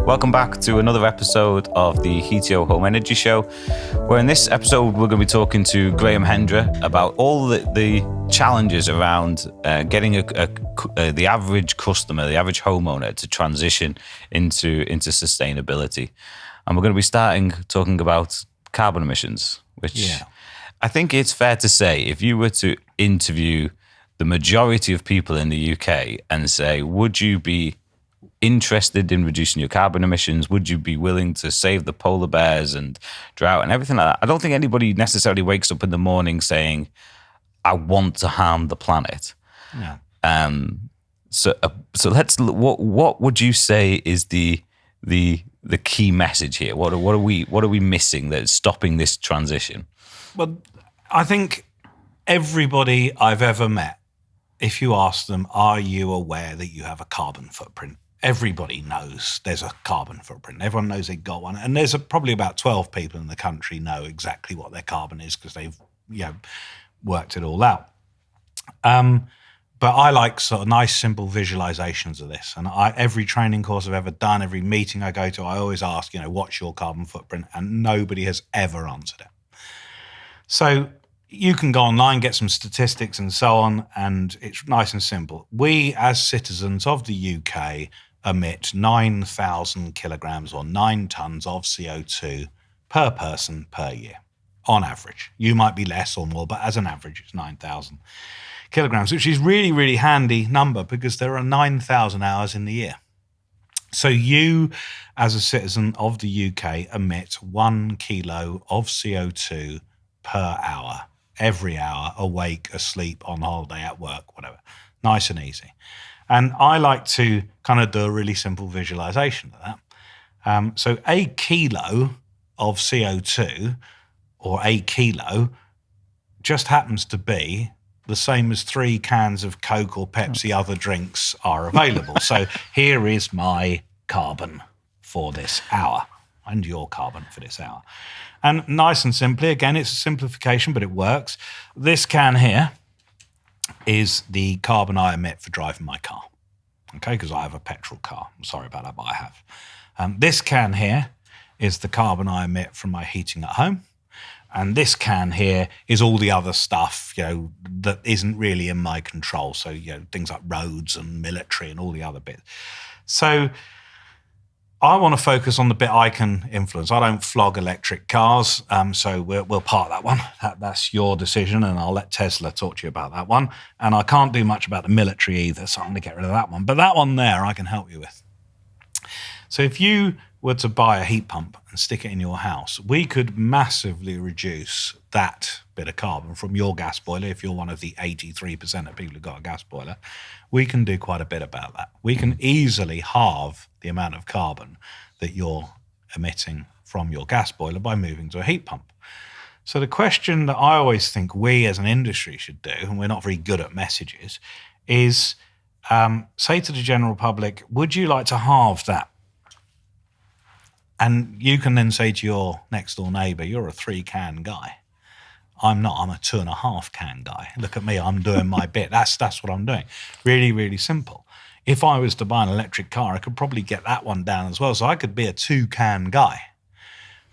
Welcome back to another episode of the HETO Home Energy Show, where in this episode we're going to be talking to Graham Hendra about all the challenges around getting the average customer, the average homeowner to transition into sustainability. And we're going to be starting talking about carbon emissions, which I think it's fair to say, if you were to interview the majority of people in the UK and say, would you be interested in reducing your carbon emissions? Would you be willing to save the polar bears and drought and everything like that? I don't think anybody necessarily wakes up in the morning saying, I want to harm the planet. Yeah. So let's. What would you say is the key message here? What are we missing that's stopping this transition? Well, I think everybody I've ever met, if you ask them, are you aware that you have a carbon footprint? Everybody knows there's a carbon footprint. Everyone knows they've got one. And there's probably about 12 people in the country know exactly what their carbon is because they've worked it all out. But I like sort of nice, simple visualizations of this. And every training course I've ever done, every meeting I go to, I always ask, what's your carbon footprint? And nobody has ever answered it. So you can go online, get some statistics and so on, and it's nice and simple. We, as citizens of the UK, emit 9,000 kilograms or 9 tons of CO2 per person per year, on average. You might be less or more, but as an average, it's 9,000 kilograms, which is really, really handy number because there are 9,000 hours in the year. So you, as a citizen of the UK, emit 1 kilo of CO2 per hour, every hour, awake, asleep, on holiday, at work, whatever. Nice and easy. And I like to kind of do a really simple visualization of that. So a kilo of CO2 or a kilo just happens to be the same as 3 cans of Coke or Pepsi other drinks are available. So here is my carbon for this hour and your carbon for this hour. And nice and simply, again, it's a simplification, but it works. This can here is the carbon I emit for driving my car, okay, because I have a petrol car. I'm sorry about that, but I have. This can here is the carbon I emit from my heating at home. And this can here is all the other stuff, that isn't really in my control. So, things like roads and military and all the other bits. So I want to focus on the bit I can influence. I don't flog electric cars, so we'll park that one. That's your decision, and I'll let Tesla talk to you about that one. And I can't do much about the military either, so I'm going to get rid of that one. But that one there I can help you with. So if you were to buy a heat pump and stick it in your house, we could massively reduce that bit of carbon from your gas boiler. If you're one of the 83% of people who've got a gas boiler, we can do quite a bit about that. We can easily halve the amount of carbon that you're emitting from your gas boiler by moving to a heat pump. So the question that I always think we as an industry should do, and we're not very good at messages, is say to the general public, would you like to halve that? And you can then say to your next door neighbour, you're a 3-can guy. I'm not, I'm a 2.5-can guy. Look at me, I'm doing my bit. That's what I'm doing. Really, really simple. If I was to buy an electric car, I could probably get that one down as well. So I could be a 2-can guy.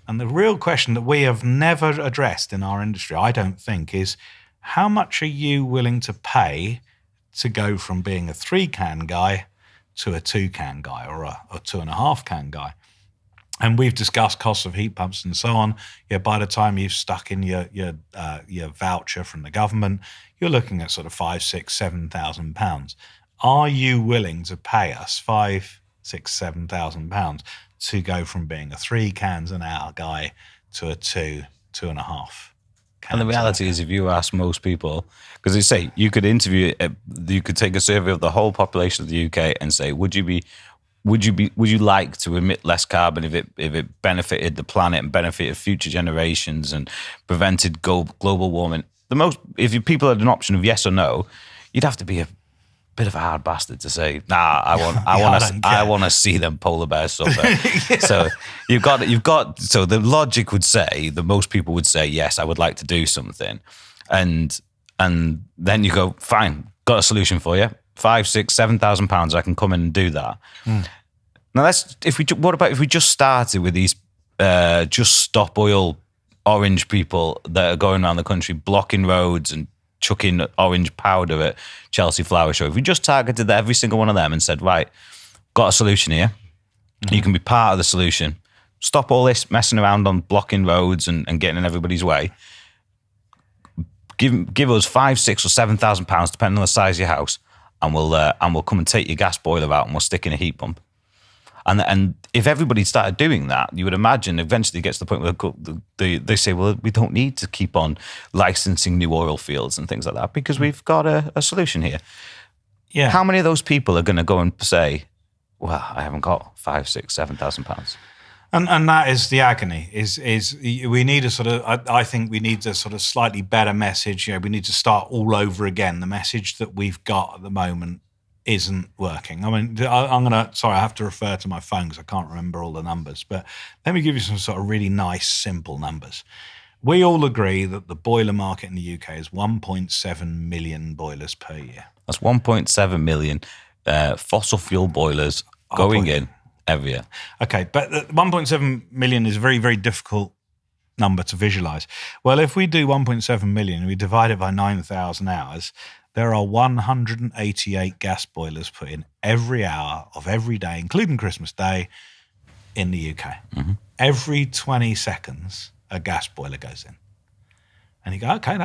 And the real question that we have never addressed in our industry, I don't think, is how much are you willing to pay to go from being a 3-can guy to a 2-can guy or a 2.5-can guy? And we've discussed costs of heat pumps and so on. By the time you've stuck in your voucher from the government, you're looking at sort of £5,000, £6,000, £7,000. Are you willing to pay us £5,000, £6,000, £7,000 to go from being a 3 cans an hour guy to a 2.5? And the reality is, if you ask most people, because they say you could take a survey of the whole population of the UK and say, would you like to emit less carbon if it benefited the planet and benefited future generations and prevented global warming? If people had an option of yes or no, you'd have to be a bit of a hard bastard to say, nah, I want to see them polar bears suffer. Yeah. So so the logic would say that most people would say, yes, I would like to do something. And then you go, fine, got a solution for you. £5,000, £6,000, £7,000, I can come in and do that. Now what about if we just started with these just stop oil orange people that are going around the country blocking roads and chucking orange powder at Chelsea Flower Show? If we just targeted every single one of them and said, right, got a solution here. You can be part of the solution. Stop all this messing around on blocking roads and getting in everybody's way. Give us £5,000, £6,000 or £7,000, depending on the size of your house, and we'll come and take your gas boiler out and we'll stick in a heat pump. And if everybody started doing that, you would imagine eventually it gets to the point where they say, well, we don't need to keep on licensing new oil fields and things like that because we've got a solution here. Yeah. How many of those people are going to go and say, well, I haven't got £5,000, £6,000, £7,000? And that is the agony. Is we need a sort of? I think we need a sort of slightly better message. We need to start all over again. The message that we've got at the moment isn't working. I mean, I have to refer to my phone because I can't remember all the numbers. But let me give you some sort of really nice, simple numbers. We all agree that the boiler market in the UK is 1.7 million boilers per year. That's 1.7 million fossil fuel boilers going in every year. Okay, but 1.7 million is a very, very difficult number to visualize. Well, if we do 1.7 million and we divide it by 9,000 hours, there are 188 gas boilers put in every hour of every day, including Christmas Day, in the UK. Mm-hmm. Every 20 seconds, a gas boiler goes in. And you go, okay,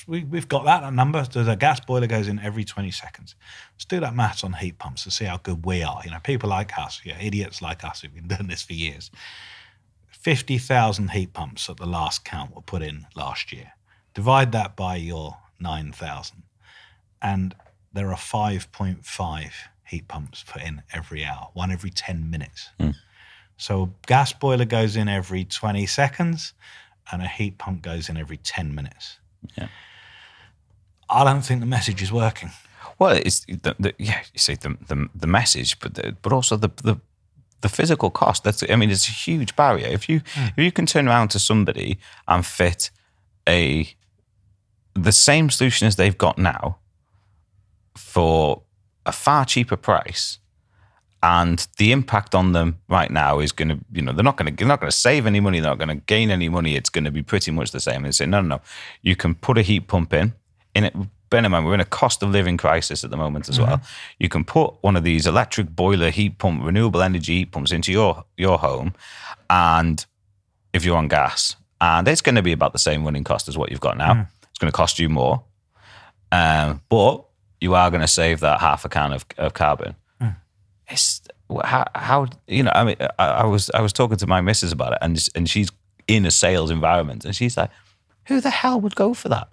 we've got that number. The gas boiler goes in every 20 seconds. Let's do that maths on heat pumps to see how good we are. People like us, idiots like us who've been doing this for years. 50,000 heat pumps at the last count were put in last year. Divide that by your 9,000. And there are 5.5 heat pumps put in every hour, one every 10 minutes. So a gas boiler goes in every 20 seconds and a heat pump goes in every 10 minutes. Yeah. I don't think the message is working. Well, it's you say the message, but also the physical cost. It's a huge barrier. If you can turn around to somebody and fit the same solution as they've got now for a far cheaper price, and the impact on them right now is going to, they're not going to save any money, they're not going to gain any money. It's going to be pretty much the same. And they say, no. You can put a heat pump in it. Bear in mind, we're in a cost of living crisis at the moment as well. You can put one of these electric boiler heat pump, renewable energy heat pumps into your home, and if you're on gas, and it's going to be about the same running cost as what you've got now. It's going to cost you more, but you are going to save that half a can of carbon. It's how I was talking to my missus about it, and she's in a sales environment, and she's like, who the hell would go for that?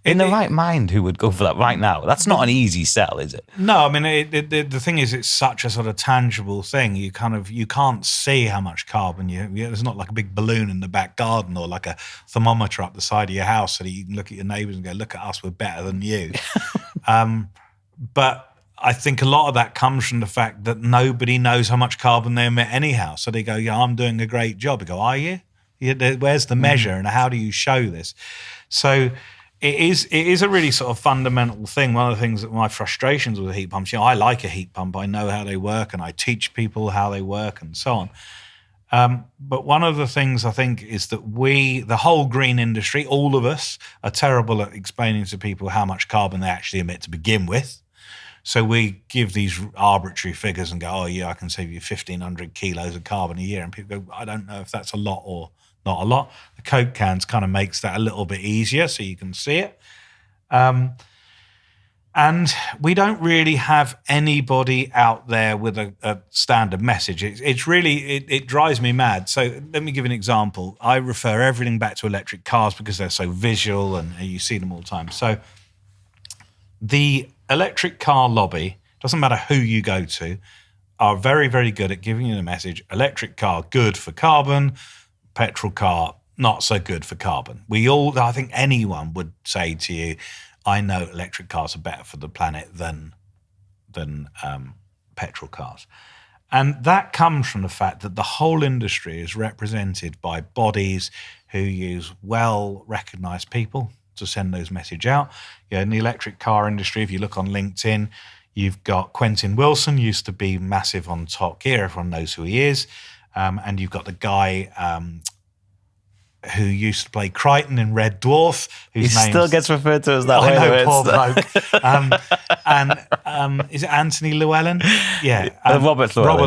In the right mind, who would go for that right now? That's not an easy sell, is it? No, the thing is, it's such a sort of tangible thing. You can't see how much carbon there's not like a big balloon in the back garden or like a thermometer up the side of your house so that you can look at your neighbours and go, look at us, we're better than you. But I think a lot of that comes from the fact that nobody knows how much carbon they emit anyhow. So they go, yeah, I'm doing a great job. You go, are you? Where's the measure and how do you show this? So it is a really sort of fundamental thing. One of the things that my frustrations with heat pumps, I like a heat pump. I know how they work and I teach people how they work and so on. But one of the things I think is that the whole green industry, all of us, are terrible at explaining to people how much carbon they actually emit to begin with. So we give these arbitrary figures and go, oh yeah, I can save you 1,500 kilos of carbon a year. And people go, I don't know if that's a lot or not a lot. The Coke cans kind of makes that a little bit easier so you can see it. And we don't really have anybody out there with a standard message. It's really, it drives me mad. So let me give you an example. I refer everything back to electric cars because they're so visual and you see them all the time. So the electric car lobby, doesn't matter who you go to, are very, very good at giving you the message, electric car, good for carbon, petrol car, not so good for carbon. I think anyone would say to you, I know electric cars are better for the planet than petrol cars. And that comes from the fact that the whole industry is represented by bodies who use well-recognized people to send those message out. In the electric car industry, if you look on LinkedIn, You've got Quentin Wilson, used to be massive on Top Gear. Everyone knows who he is. And you've got the guy who used to play Crichton in Red Dwarf. He still gets referred to as that way. I know, poor bloke. And is it Anthony Llewellyn? Yeah. Robert Llewellyn. Robert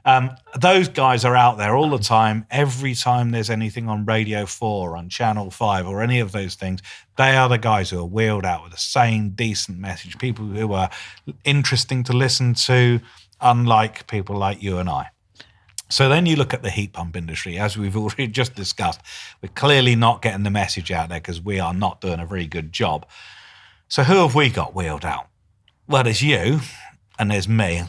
Llewellyn. Those guys are out there all the time. Every time there's anything on Radio 4, on Channel 5, or any of those things, they are the guys who are wheeled out with a sane, decent message, people who are interesting to listen to, unlike people like you and I. So then you look at the heat pump industry, as we've already just discussed. We're clearly not getting the message out there because we are not doing a very good job. So who have we got wheeled out? Well, there's you and there's me.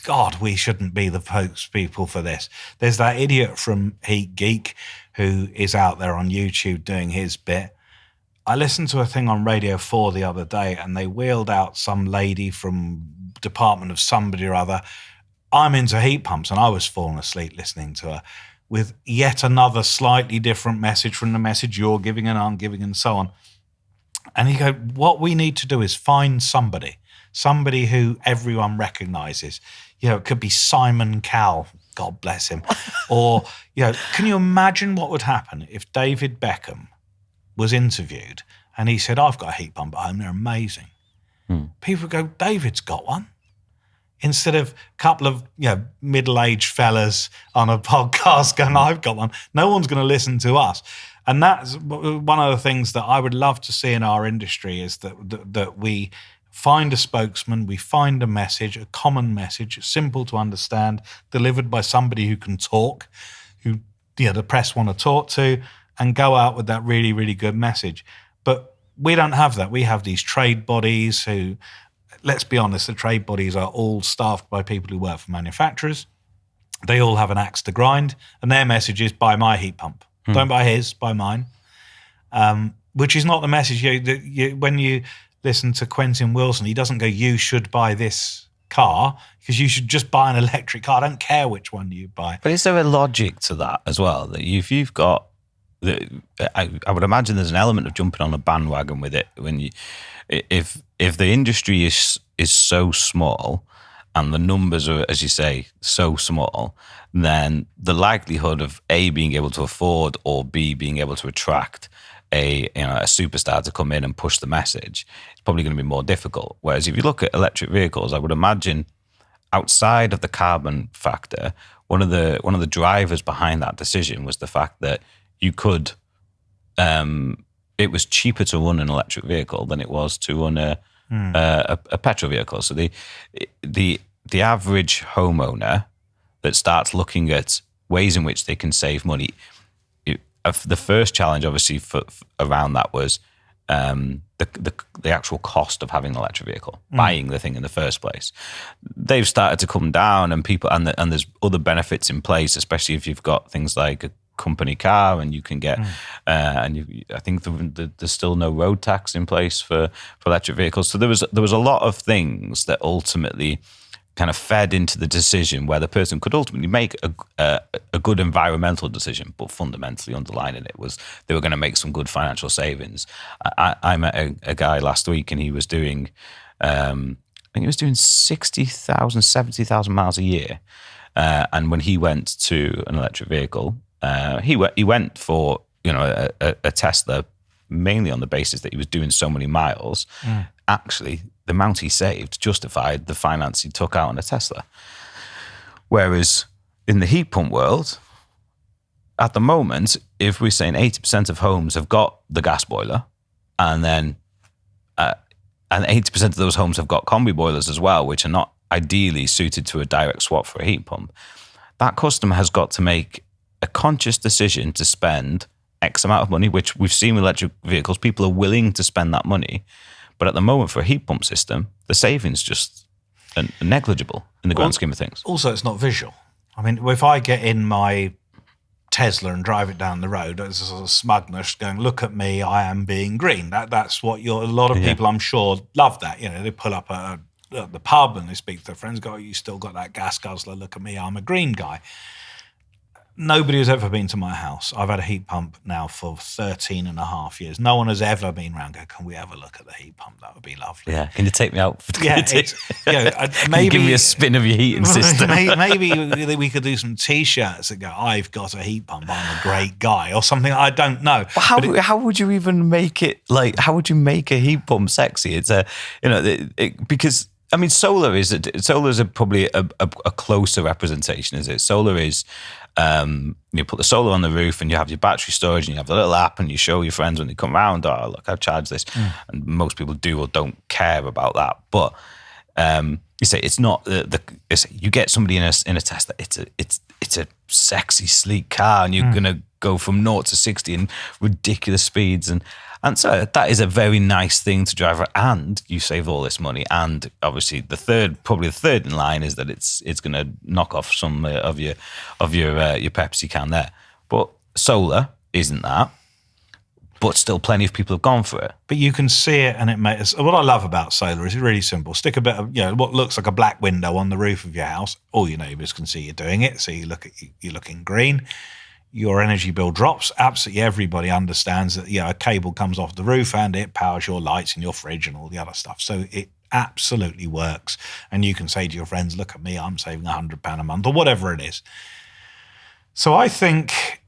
God, we shouldn't be the spokespeople for this. There's that idiot from Heat Geek who is out there on YouTube doing his bit. I listened to a thing on Radio 4 the other day and they wheeled out some lady from department of somebody or other. I'm into heat pumps, and I was falling asleep listening to her with yet another slightly different message from the message you're giving and I'm giving and so on. And you go, what we need to do is find somebody who everyone recognizes. You know, it could be Simon Cowell, God bless him. Or, you know, can you imagine what would happen if David Beckham was interviewed and he said, I've got a heat pump at home, they're amazing. People would go, David's got one. Instead of a couple of middle-aged fellas on a podcast going, I've got one, no one's going to listen to us. And that's one of the things that I would love to see in our industry is that we find a spokesman, we find a message, a common message, simple to understand, delivered by somebody who can talk, who the press want to talk to, and go out with that really, really good message. But we don't have that. We have these trade bodies who... Let's be honest, the trade bodies are all staffed by people who work for manufacturers. They all have an axe to grind, and their message is buy my heat pump. Don't buy his, buy mine. Which is not the message. When you listen to Quentin Wilson, he doesn't go, you should buy this car, because you should just buy an electric car. I don't care which one you buy. But is there a logic to that as well? That if you've got... I would imagine there's an element of jumping on a bandwagon with it when you... If the industry is so small and the numbers are, as you say, so small, then the likelihood of A, being able to afford, or B, being able to attract a superstar to come in and push the message is probably going to be more difficult. Whereas if you look at electric vehicles, I would imagine outside of the carbon factor, one of the drivers behind that decision was the fact that you could... it was cheaper to run an electric vehicle than it was to run a petrol vehicle. So the average homeowner that starts looking at ways in which they can save money, the first challenge obviously around that was the actual cost of having an electric vehicle, buying the thing in the first place. They've started to come down, and there's other benefits in place, especially if you've got things like a company car, and you can get I think there's still no road tax in place for electric vehicles. So there was a lot of things that ultimately kind of fed into the decision where the person could ultimately make a good environmental decision, but fundamentally underlining it was they were going to make some good financial savings. I met a guy last week, and he was doing I think he was doing 60,000, 70,000 miles a year, and when he went to an electric vehicle, he went for a Tesla mainly on the basis that he was doing so many miles. Actually, the amount he saved justified the finance he took out on a Tesla. Whereas in the heat pump world, at the moment, if we're saying 80% of homes have got the gas boiler, and then and 80% of those homes have got combi boilers as well, which are not ideally suited to a direct swap for a heat pump, that customer has got to make a conscious decision to spend X amount of money, which we've seen with electric vehicles. People are willing to spend that money. But at the moment, for a heat pump system, the savings just are negligible in the grand scheme of things. Also, it's not visual. I mean, if I get in my Tesla and drive it down the road, there's a sort of smugness going, look at me, I am being green. That's what a lot of people, I'm sure, love that. They pull up at the pub and they speak to their friends, go, you still got that gas guzzler, look at me, I'm a green guy. nobody has ever been to my house. I've had a heat pump now for 13 and a half years. No one has ever been around and go, can we have a look at the heat pump? That would be lovely. Yeah. Can you take me out? Yeah. Maybe give me a spin of your heating system. Maybe we could do some T-shirts that go, I've got a heat pump, I'm a great guy, or something. I don't know. How would you even make it, like, how would you make a heat pump sexy? It's because, I mean, solar is probably a closer representation, is it? Solar is, you put the solar on the roof and you have your battery storage and you have the little app and you show your friends when they come around, oh, look, I've charged this. And most people do or don't care about that. But you say it's not you get somebody in a Tesla, it's a sexy, sleek car, and you're going to go from 0 to 60 in ridiculous speeds. And so that is a very nice thing to drive, and you save all this money. And obviously, probably the third in line is that it's going to knock off some of your Pepsi can there. But solar isn't that. But still, plenty of people have gone for it. But you can see it, and it makes. What I love about solar is it's really simple. Stick a bit of, what looks like a black window on the roof of your house. All your neighbours can see you doing it. So you're looking green. Your energy bill drops. Absolutely everybody understands that, a cable comes off the roof and it powers your lights and your fridge and all the other stuff. So it absolutely works. And you can say to your friends, look at me, I'm saving £100 a month or whatever it is. So I think,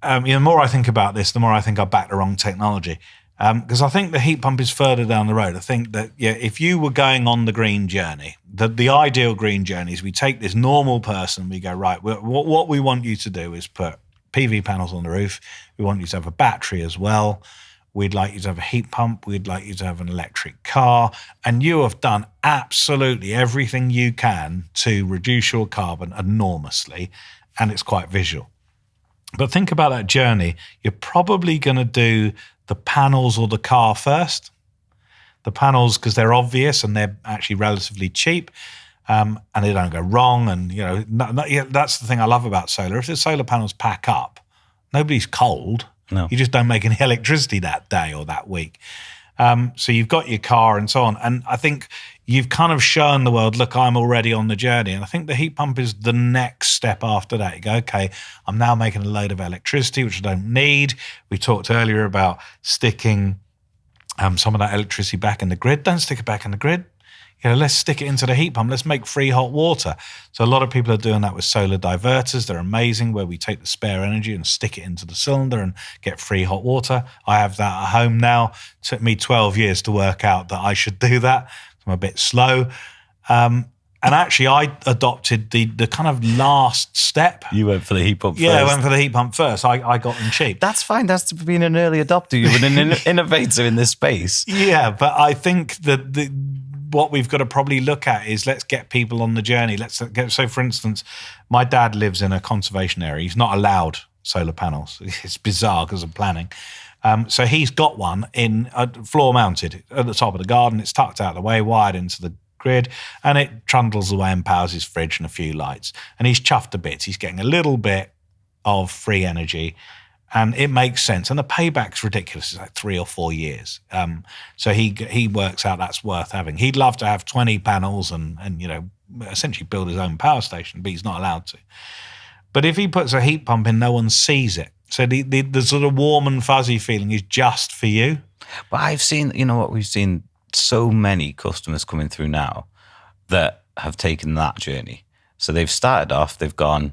the more I think about this, the more I think I back the wrong technology. Because I think the heat pump is further down the road. I think that, if you were going on the green journey, the ideal green journey is we take this normal person, we go, right, what we want you to do is put PV panels on the roof. We want you to have a battery as well. We'd like you to have a heat pump. We'd like you to have an electric car. And you have done absolutely everything you can to reduce your carbon enormously. And it's quite visual. But think about that journey. You're probably going to do the panels or the car first. The panels, because they're obvious and they're actually relatively cheap, and they don't go wrong. And, that's the thing I love about solar. If the solar panels pack up, nobody's cold. No. You just don't make any electricity that day or that week. So you've got your car and so on. And I think you've kind of shown the world, look, I'm already on the journey. And I think the heat pump is the next step after that. You go, okay, I'm now making a load of electricity, which I don't need. We talked earlier about sticking some of that electricity back in the grid. Don't stick it back in the grid. Let's stick it into the heat pump. Let's make free hot water. So a lot of people are doing that with solar diverters. They're amazing, where we take the spare energy and stick it into the cylinder and get free hot water. I have that at home now. It took me 12 years to work out that I should do that. I'm a bit slow. And actually, I adopted the kind of last step. You went for the heat pump first. Yeah, I went for the heat pump first. I got them cheap. That's fine. That's being an early adopter. You've been an innovator in this space. Yeah, but I think that what we've got to probably look at is let's get people on the journey. So, for instance, my dad lives in a conservation area. He's not allowed solar panels. It's bizarre because of planning. So he's got one in floor mounted at the top of the garden. It's tucked out of the way, wired into the grid, and it trundles away and powers his fridge and a few lights. And he's chuffed a bit. He's getting a little bit of free energy, and it makes sense. And the payback's ridiculous. It's like 3 or 4 years. So he works out that's worth having. He'd love to have 20 panels and essentially build his own power station, but he's not allowed to. But if he puts a heat pump in, no one sees it. So the sort of warm and fuzzy feeling is just for you. But I've seen, we've seen so many customers coming through now that have taken that journey. So they've started off, they've gone,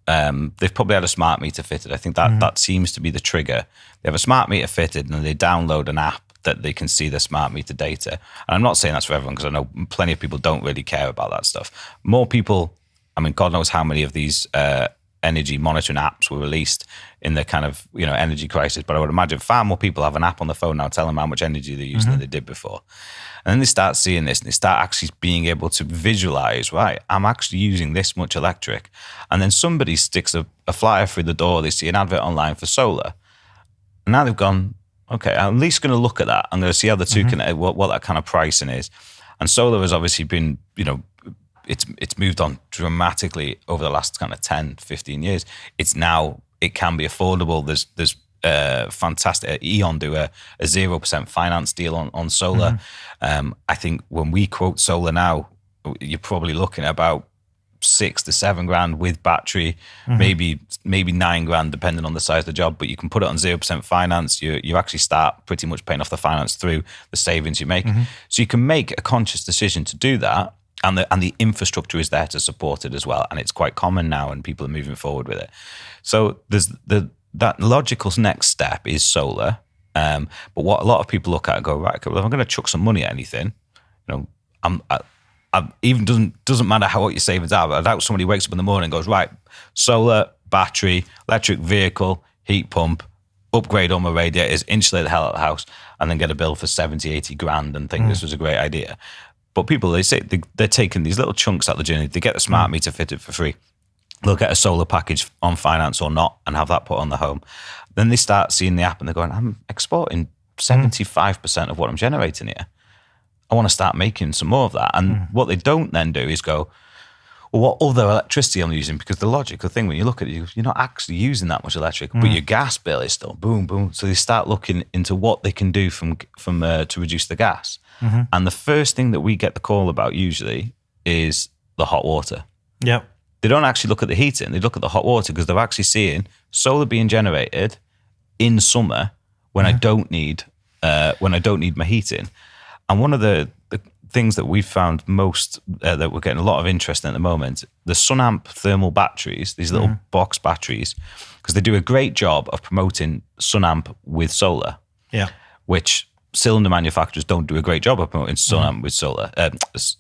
they've probably had a smart meter fitted. I think that seems to be the trigger. They have a smart meter fitted and they download an app that they can see their smart meter data. And I'm not saying that's for everyone, because I know plenty of people don't really care about that stuff. More people, God knows how many of these energy monitoring apps were released in the kind of energy crisis, but I would imagine far more people have an app on the phone now telling them how much energy they're using than they did before. And then they start seeing this and they start actually being able to visualize, right, I'm actually using this much electric. And then somebody sticks a flyer through the door, they see an advert online for solar, and now they've gone, okay, I'm at least going to look at that. I'm going to see how the two can, what that kind of pricing is. And solar has obviously been, it's moved on dramatically over the last kind of 10, 15 years. It can be affordable. There's fantastic. E.ON do a 0% finance deal on solar. I think when we quote solar now, you're probably looking at about 6 to 7 grand with battery, maybe $9 depending on the size of the job. But you can put it on 0% finance. You actually start pretty much paying off the finance through the savings you make. So you can make a conscious decision to do that, and the infrastructure is there to support it as well. And it's quite common now, and people are moving forward with it. So there's that logical next step is solar. But what a lot of people look at and go, right, okay, well, if I'm going to chuck some money at anything, even doesn't matter what your savings are. But I doubt somebody wakes up in the morning and goes, right, solar, battery, electric vehicle, heat pump, upgrade all my radiators, insulate the hell out of the house, and then get a bill for 70, 80 grand and think this was a great idea. But people, they say they're taking these little chunks out of the journey. They get the smart meter fitted for free. They'll get a solar package on finance or not and have that put on the home. Then they start seeing the app and they're going, I'm exporting 75% of what I'm generating here. I want to start making some more of that. And what they don't then do is go, well, what other electricity I'm using? Because the logical thing, when you look at it, you're not actually using that much electric, but your gas bill is still boom, boom. So they start looking into what they can do to reduce the gas. And the first thing that we get the call about usually is the hot water. Yep. They don't actually look at the heating. They look at the hot water because they're actually seeing solar being generated in summer when I don't need my heating. And one of the things that we've found most that we're getting a lot of interest in at the moment, the SunAmp thermal batteries, these little box batteries, because they do a great job of promoting SunAmp with solar. Yeah. Which cylinder manufacturers don't do a great job of promoting SunAmp with solar,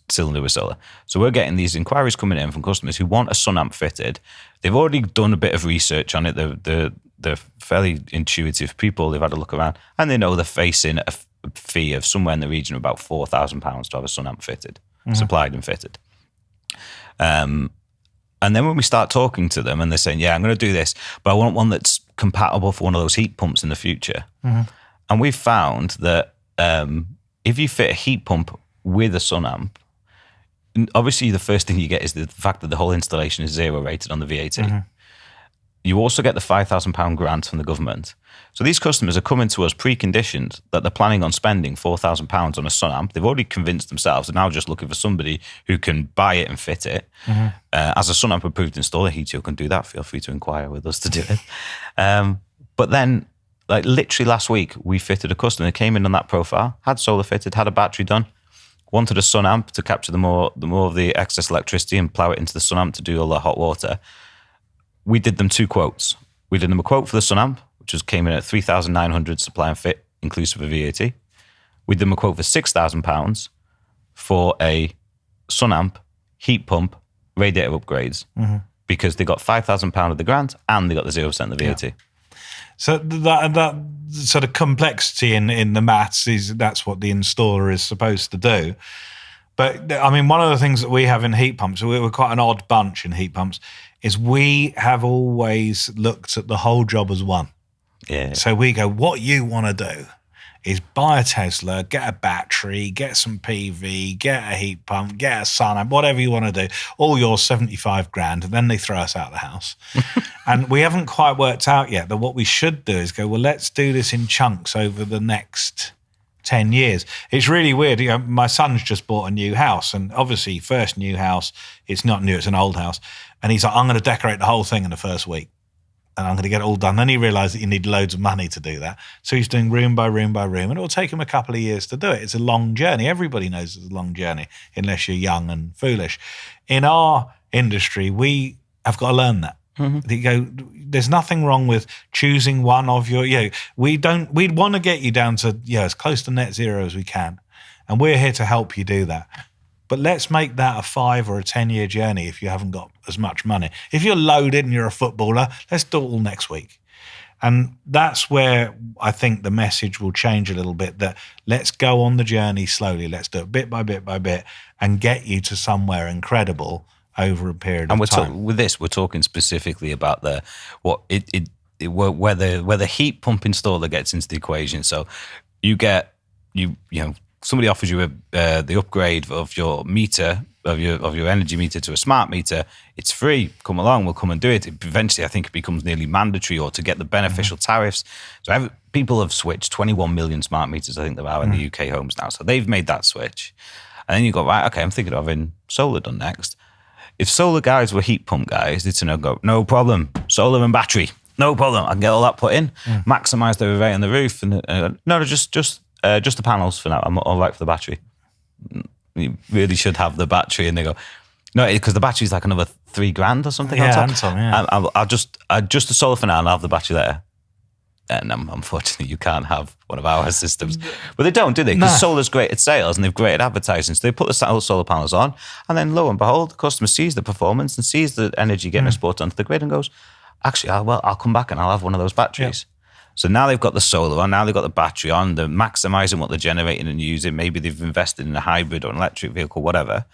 cylinder with solar. So we're getting these inquiries coming in from customers who want a SunAmp fitted. They've already done a bit of research on it. They're fairly intuitive people. They've had a look around and they know they're facing a fee of somewhere in the region of about £4,000 to have a SunAmp fitted, supplied and fitted. And then when we start talking to them and they're saying, yeah, I'm going to do this, but I want one that's compatible for one of those heat pumps in the future. And we've found that if you fit a heat pump with a SunAmp, obviously the first thing you get is the fact that the whole installation is zero rated on the VAT. You also get the £5,000 grant from the government. So these customers are coming to us preconditioned that they're planning on spending £4,000 on a SunAmp. They've already convinced themselves. They're now just looking for somebody who can buy it and fit it. As a SunAmp approved installer, Heatio can do that. Feel free to inquire with us to do it. But then, like literally last week, we fitted a customer that came in on that profile, had solar fitted, had a battery done, wanted a SunAmp to capture the more of the excess electricity and plow it into the SunAmp to do all the hot water. We did them 2 quotes. We did them a quote for the SunAmp, which came in at $3,900 supply and fit, inclusive of VAT. We did them a quote for £6,000 for a SunAmp, heat pump, radiator upgrades, because they got £5,000 of the grant and they got the 0% of the VAT. Yeah. So that sort of complexity in the maths that's what the installer is supposed to do. But I mean, one of the things that we have in heat pumps, we're quite an odd bunch in heat pumps, is we have always looked at the whole job as one. Yeah. So we go, what you want to do is buy a Tesla, get a battery, get some PV, get a heat pump, get a SunAmp, whatever you want to do, all your 75 grand, and then they throw us out of the house. And we haven't quite worked out yet that what we should do is go, well, let's do this in chunks over the next 10 years. It's really weird. You know, my son's just bought a new house, and obviously first new house, it's not new, it's an old house. And he's like, I'm going to decorate the whole thing in the first week. And I'm going to get it all done. Then he realised that you need loads of money to do that. So he's doing room by room by room. And it will take him a couple of years to do it. It's a long journey. Everybody knows it's a long journey, unless you're young and foolish. In our industry, we have got to learn that. You go, there's nothing wrong with choosing one of your, we'd want to get you down to, as close to net zero as we can. And we're here to help you do that. But let's make that a 5 or a 10-year journey if you haven't got as much money. If you're loaded and you're a footballer, let's do it all next week. And that's where I think the message will change a little bit, that let's go on the journey slowly. Let's do it bit by bit by bit and get you to somewhere incredible over a period of time. And with this, we're talking specifically about where the heat pump installer gets into the equation. So you get, somebody offers you the upgrade of your meter, of your energy meter to a smart meter. It's free. Come along, we'll come and do it. Eventually, I think it becomes nearly mandatory, or to get the beneficial tariffs. So people have switched 21 million smart meters, I think there are in the UK homes now. So they've made that switch. And then you go, right, okay, I'm thinking of having solar done next. If solar guys were heat pump guys, they'd go, no problem, solar and battery, no problem. I can get all that put in, maximize the array on the roof, and no, just the panels for now. I'm all right for the battery. You really should have the battery, and they go, no, because the battery's like another $3,000 or something. Yeah, on top. I'll just the solar for now, and I'll have the battery there. And unfortunately, you can't have one of our systems. But they don't, do they? Because solar's great at sales and they've great at advertising. So they put the solar panels on, and then lo and behold, the customer sees the performance and sees the energy getting exported onto the grid and goes, actually, I'll come back and I'll have one of those batteries. Yeah. So now they've got the solar on, now they've got the battery on, they're maximising what they're generating and using. Maybe they've invested in a hybrid or an electric vehicle, whatever.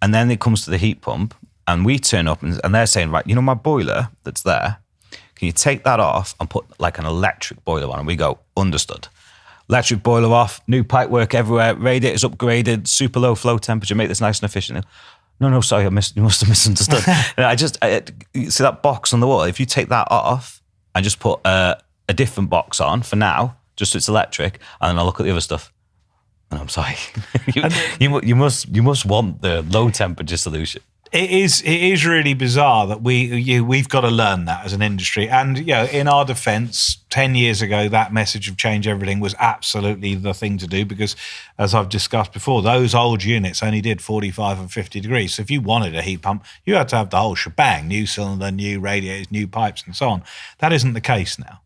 And then it comes to the heat pump, and we turn up and they're saying, right, my boiler that's there, can you take that off and put like an electric boiler on? And we go, understood. Electric boiler off, new pipe work everywhere, radiators upgraded, super low flow temperature, make this nice and efficient. No, sorry, you must have misunderstood. I see that box on the wall. If you take that off and just put a different box on for now, just so it's electric, and then I'll look at the other stuff. And I'm sorry, you must want the low temperature solution. It is really bizarre that we've got to learn that as an industry. And in our defence, 10 years ago, that message of change everything was absolutely the thing to do, because, as I've discussed before, those old units only did 45 and 50 degrees. So if you wanted a heat pump, you had to have the whole shebang: new cylinder, new radiators, new pipes, and so on. That isn't the case now.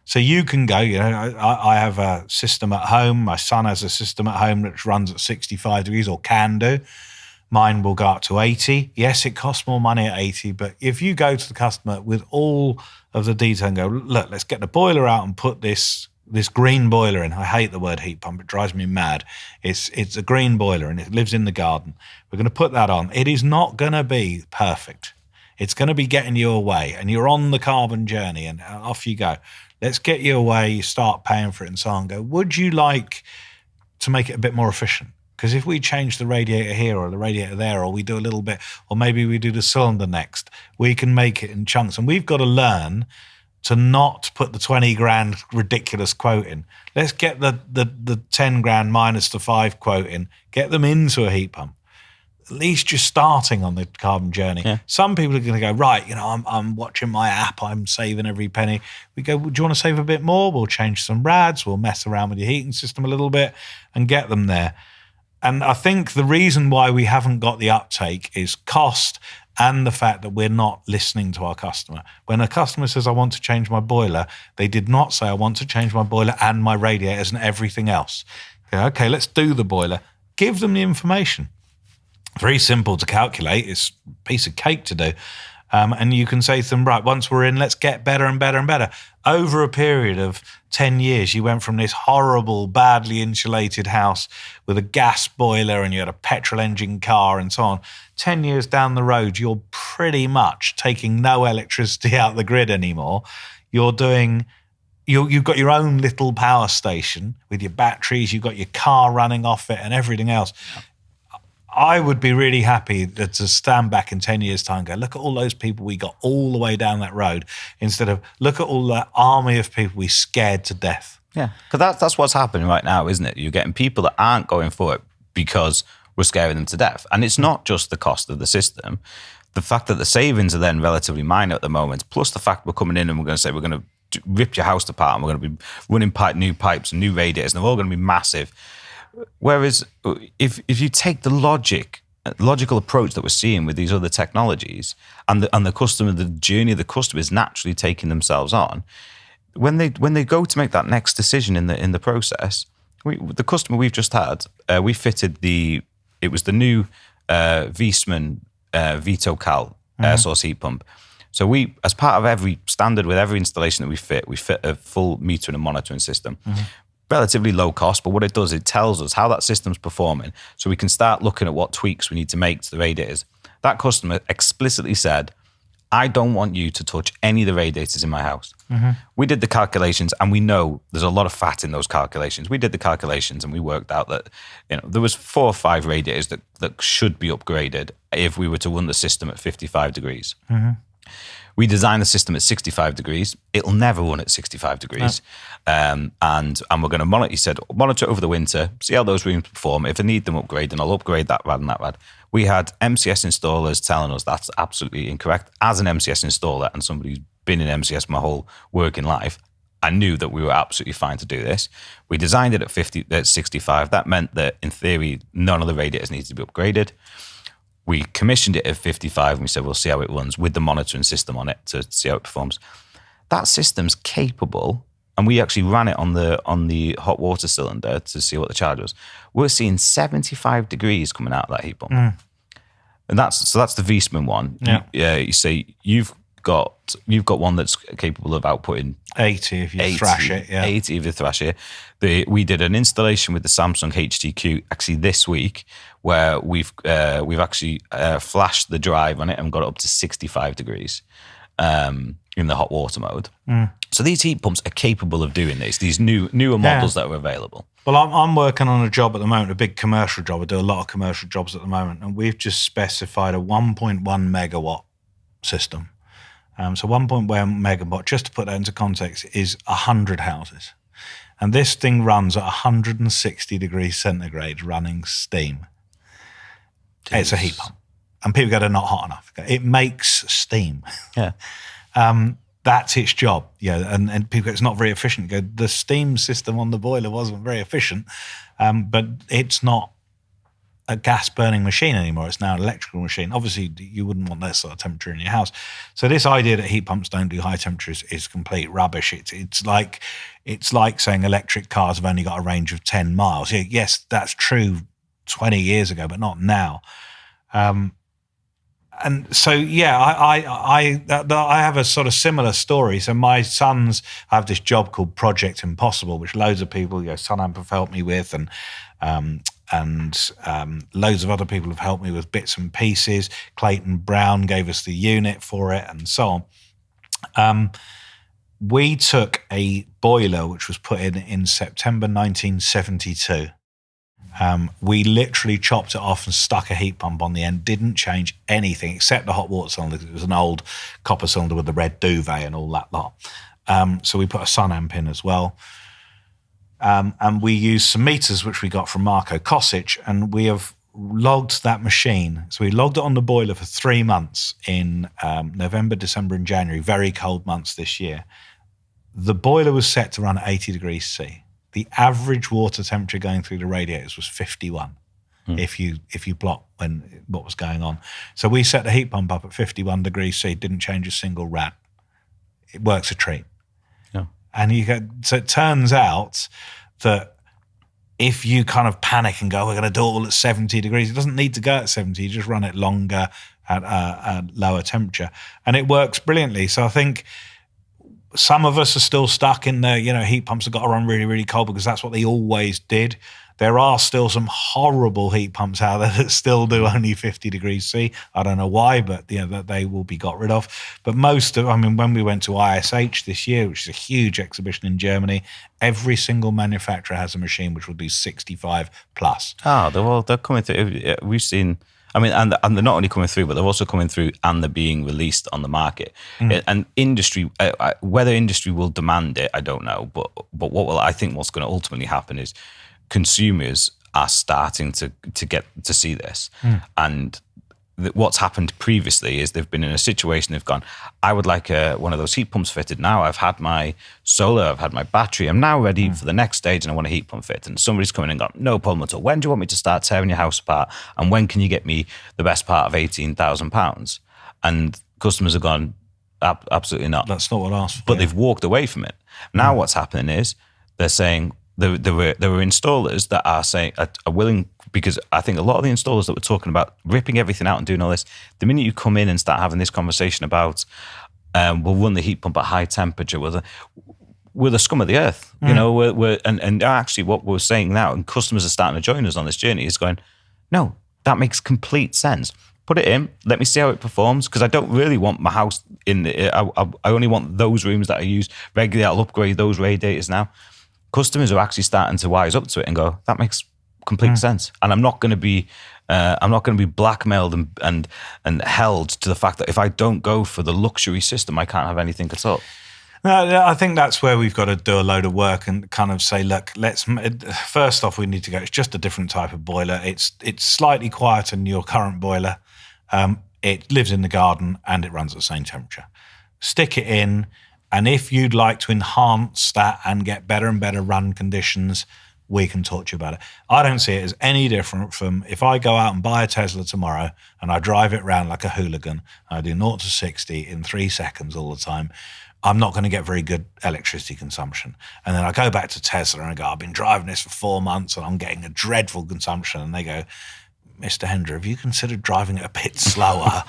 So you can go, I have a system at home. My son has a system at home that runs at 65 degrees, or can do. Mine will go up to 80. Yes, it costs more money at 80, but if you go to the customer with all of the detail and go, look, let's get the boiler out and put this green boiler in. I hate the word heat pump. It drives me mad. It's a green boiler and it lives in the garden. We're going to put that on. It is not going to be perfect. It's going to be getting you away, and you're on the carbon journey, and off you go. Let's get you away. You start paying for it and so on. Go, would you like to make it a bit more efficient? Because if we change the radiator here or the radiator there, or we do a little bit, or maybe we do the cylinder next, we can make it in chunks. And we've got to learn to not put the 20 grand ridiculous quote in. Let's get the 10 grand minus the 5 quote in, get them into a heat pump. At least you're starting on the carbon journey. Yeah. Some people are going to go, right, I'm watching my app, I'm saving every penny. We go, well, do you want to save a bit more? We'll change some rads, we'll mess around with your heating system a little bit and get them there. And I think the reason why we haven't got the uptake is cost and the fact that we're not listening to our customer. When a customer says, I want to change my boiler, they did not say, I want to change my boiler and my radiators and everything else. Okay, let's do the boiler. Give them the information. Very simple to calculate. It's a piece of cake to do. And you can say to them, right, once we're in, let's get better and better and better. Over a period of 10 years, you went from this horrible, badly insulated house with a gas boiler and you had a petrol engine car and so on. 10 years down the road, you're pretty much taking no electricity out of the grid anymore. You're doing... You've got your own little power station with your batteries, you've got your car running off it and everything else. I would be really happy to stand back in 10 years' time and go, look at all those people we got all the way down that road, instead of look at all that army of people we scared to death. Yeah, because that's what's happening right now, isn't it? You're getting people that aren't going for it because we're scaring them to death. And it's not just the cost of the system. The fact that the savings are then relatively minor at the moment, plus the fact we're coming in and we're going to say we're going to rip your house apart and we're going to be running new pipes and new radiators, and they're all going to be massive. Whereas if you take the logical approach that we're seeing with these other technologies, and the customer, the journey of the customer is naturally taking themselves on, when they go to make that next decision in the process, the customer we've just had, we fitted it was the new Viessmann VitoCal air source heat pump. So we, as part of every standard with every installation that we fit a full metering and monitoring system. Mm-hmm. Relatively low cost, but what it does, it tells us how that system's performing, so we can start looking at what tweaks we need to make to the radiators. That customer explicitly said, I don't want you to touch any of the radiators in my house. Mm-hmm. We did the calculations, and we know there's a lot of fat in those calculations. We did the calculations and we worked out that there was 4 or 5 radiators that should be upgraded if we were to run the system at 55 degrees. Mm-hmm. We designed the system at 65 degrees. It'll never run at 65 degrees. No. And we're going to monitor, he said, monitor it over the winter, see how those rooms perform. If I need them upgrade, then I'll upgrade that rad and that rad. We had MCS installers telling us that's absolutely incorrect. As an MCS installer and somebody who's been in MCS my whole working life, I knew that we were absolutely fine to do this. We designed it at 65. That meant that, in theory, none of the radiators needed to be upgraded. We commissioned it at 55 and we said, we'll see how it runs with the monitoring system on it to see how it performs. That system's capable, and we actually ran it on the hot water cylinder to see what the charge was. We're seeing 75 degrees coming out of that heat pump. And that's the Viessmann one. Yeah. You say you've got one that's capable of outputting 80 if you thrash it. Yeah. 80 if you thrash it. We did an installation with the Samsung HTQ actually this week, where we've actually flashed the drive on it and got it up to 65 degrees in the hot water mode. So these heat pumps are capable of doing this. These newer models that are available. Well, I'm working on a job at the moment, a big commercial job. I do a lot of commercial jobs at the moment, and we've just specified a 1.1 megawatt system. So 1.1 megawatt, just to put that into context, is 100 houses. And this thing runs at 160 degrees centigrade running steam. Jeez. It's a heat pump. And people go, they're not hot enough. It makes steam. Yeah. That's its job. Yeah, and people go, it's not very efficient. Go, the steam system on the boiler wasn't very efficient, but it's not a gas burning machine anymore. It's now an electrical machine. Obviously, you wouldn't want that sort of temperature in your house. So this idea that heat pumps don't do high temperatures is complete rubbish. It's like saying electric cars have only got a range of 10 miles. Yes, that's true 20 years ago, but not now. And so, I have a sort of similar story. So my sons have this job called Project Impossible, which loads of people, Sunamp have helped me with, and loads of other people have helped me with bits and pieces. Clayton Brown gave us the unit for it, and so on. We took a boiler which was put in September 1972. We literally chopped it off and stuck a heat pump on the end, didn't change anything except the hot water cylinder. It was an old copper cylinder with the red duvet and all that lot. So we put a Sunamp in as well. And we used some meters, which we got from Marco Kosic, and we have logged that machine. So we logged it on the boiler for 3 months in November, December, and January, very cold months this year. The boiler was set to run at 80 degrees C. The average water temperature going through the radiators was 51. If you plot what was going on. So we set the heat pump up at 51 degrees C, didn't change a single rad. It works a treat. Yeah. And so it turns out that if you kind of panic and go, we're going to do it all at 70 degrees, it doesn't need to go at 70, you just run it longer at a lower temperature. And it works brilliantly. So I think some of us are still stuck in the, heat pumps have got to run really, really cold because that's what they always did. There are still some horrible heat pumps out there that still do only 50 degrees C. I don't know why, but that they will be got rid of. But when we went to ISH this year, which is a huge exhibition in Germany, every single manufacturer has a machine which will do 65 plus. They're coming through. We've seen. And they're not only coming through, but they're also coming through and they're being released on the market. And industry, whether industry will demand it, I don't know. But I think what's going to ultimately happen is consumers are starting to get to see this. And what's happened previously is they've been in a situation, they've gone, I would like one of those heat pumps fitted now. I've had my solar, I've had my battery. I'm now ready for the next stage and I want a heat pump fit. And somebody's coming and gone, no problem at all. When do you want me to start tearing your house apart? And when can you get me the best part of £18,000? And customers have gone, absolutely not. That's not what I asked for. But they've walked away from it. Now what's happening is they're saying, there were installers that are willing, because I think a lot of the installers that we're talking about ripping everything out and doing all this, the minute you come in and start having this conversation about we'll run the heat pump at high temperature, we're the scum of the earth, and actually what we're saying now, and customers are starting to join us on this journey, is going, no, that makes complete sense. Put it in, let me see how it performs, because I don't really want my house I only want those rooms that I use regularly. I'll upgrade those radiators now. Customers are actually starting to wise up to it and go, that makes complete sense. And I'm not going to be blackmailed and held to the fact that if I don't go for the luxury system, I can't have anything at all. No, I think that's where we've got to do a load of work and kind of say, look, first off, we need to go. It's just a different type of boiler. It's slightly quieter than your current boiler. It lives in the garden and it runs at the same temperature. Stick it in, and if you'd like to enhance that and get better and better run conditions, we can talk to you about it. I don't see it as any different from if I go out and buy a Tesla tomorrow and I drive it around like a hooligan, I do 0 to 60 in 3 seconds all the time, I'm not going to get very good electricity consumption. And then I go back to Tesla and I go, I've been driving this for 4 months and I'm getting a dreadful consumption. And they go, Mr. Hendra, have you considered driving it a bit slower?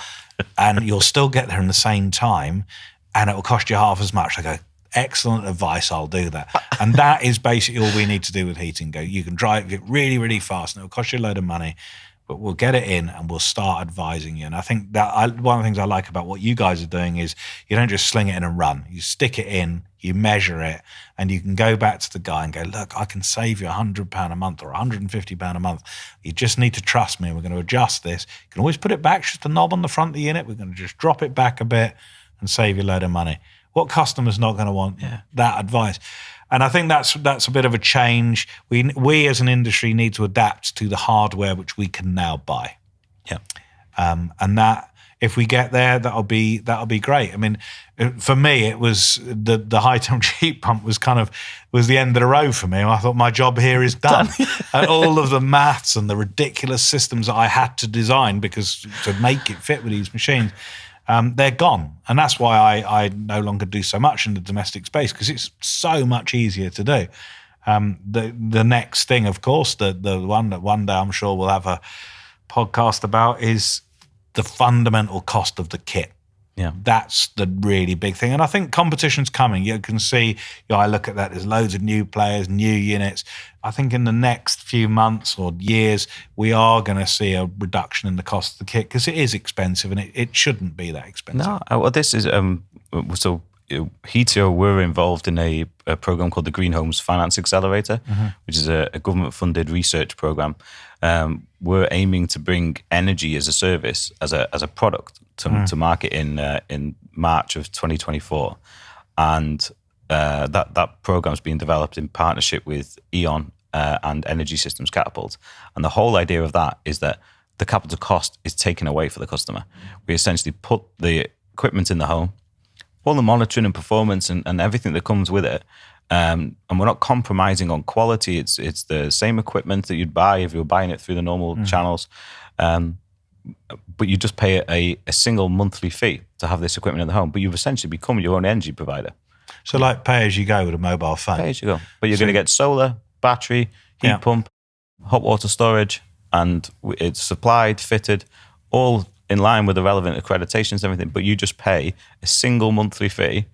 And you'll still get there in the same time and it will cost you half as much. I go, excellent advice, I'll do that. And that is basically all we need to do with heating. Go, you can drive it really, really fast and it will cost you a load of money, but we'll get it in and we'll start advising you. And I think that one of the things I like about what you guys are doing is you don't just sling it in and run. You stick it in, you measure it, and you can go back to the guy and go, look, I can save you £100 a month or £150 a month. You just need to trust me. We're going to adjust this. You can always put it back, just a knob on the front of the unit. We're going to just drop it back a bit and save you a load of money. What customer's not going to want that advice? And I think that's a bit of a change. We as an industry need to adapt to the hardware which we can now buy. Yeah. And that if we get there, that'll be great. I mean, for me, it was the high temperature heat pump was the end of the road for me. I thought my job here is done. And all of the maths and the ridiculous systems that I had to design because to make it fit with these machines, they're gone. And that's why I no longer do so much in the domestic space because it's so much easier to do. The next thing, of course, the one that one day I'm sure we'll have a podcast about is the fundamental cost of the kit. Yeah, that's the really big thing. And I think competition's coming. You can see, I look at that, there's loads of new players, new units. I think in the next few months or years, we are going to see a reduction in the cost of the kit because it is expensive and it shouldn't be that expensive. No, well, this is, so Heatio, we're involved in a program called the Green Homes Finance Accelerator, which is a government-funded research program. We're aiming to bring energy as a service, as a product to market in March of 2024, and that program's being developed in partnership with E.ON and Energy Systems Catapult. And the whole idea of that is that the capital cost is taken away for the customer. We essentially put the equipment in the home, all the monitoring and performance and everything that comes with it. And we're not compromising on quality. It's the same equipment that you'd buy if you were buying it through the normal channels. But you just pay a single monthly fee to have this equipment in the home. But you've essentially become your own energy provider. So like pay as you go with a mobile phone. Pay as you go. But you're going to get solar, battery, heat pump, hot water storage, and it's supplied, fitted, all in line with the relevant accreditations and everything. But you just pay a single monthly fee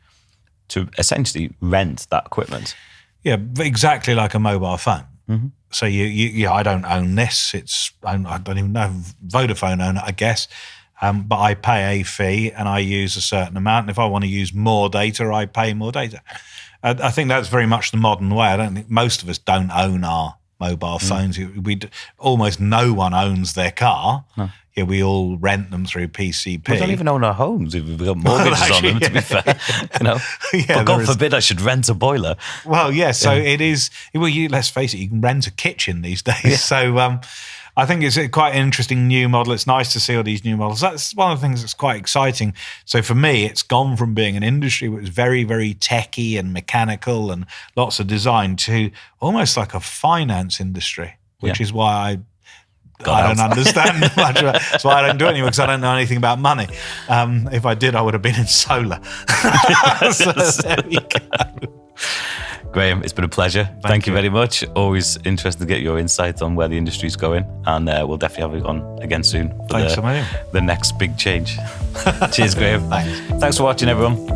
to essentially rent that equipment. Yeah, exactly like a mobile phone. Mm-hmm. So I don't own this. I don't even know, Vodafone own it, I guess. But I pay a fee and I use a certain amount. And if I want to use more data, I pay more data. I think that's very much the modern way. I don't think most of us don't own our mobile phones. Almost no one owns their car. No. Yeah, we all rent them through PCP. We don't even own our homes if we've got mortgages on them, to be fair. But God forbid I should rent a boiler. Well, yeah, so it is, let's face it, you can rent a kitchen these days. Yeah. So I think it's quite an interesting new model. It's nice to see all these new models. That's one of the things that's quite exciting. So for me, it's gone from being an industry which was very, very techy and mechanical and lots of design to almost like a finance industry, which is why I don't understand much about it. That's why I don't do it anymore, because I don't know anything about money. If I did, I would have been in solar. So there we go. Graham, it's been a pleasure. Thank you very much. Always interested to get your insight on where the industry's going, and we'll definitely have you on again soon for Thanks a million. The next big change. Cheers, Graham. Thanks for watching, everyone.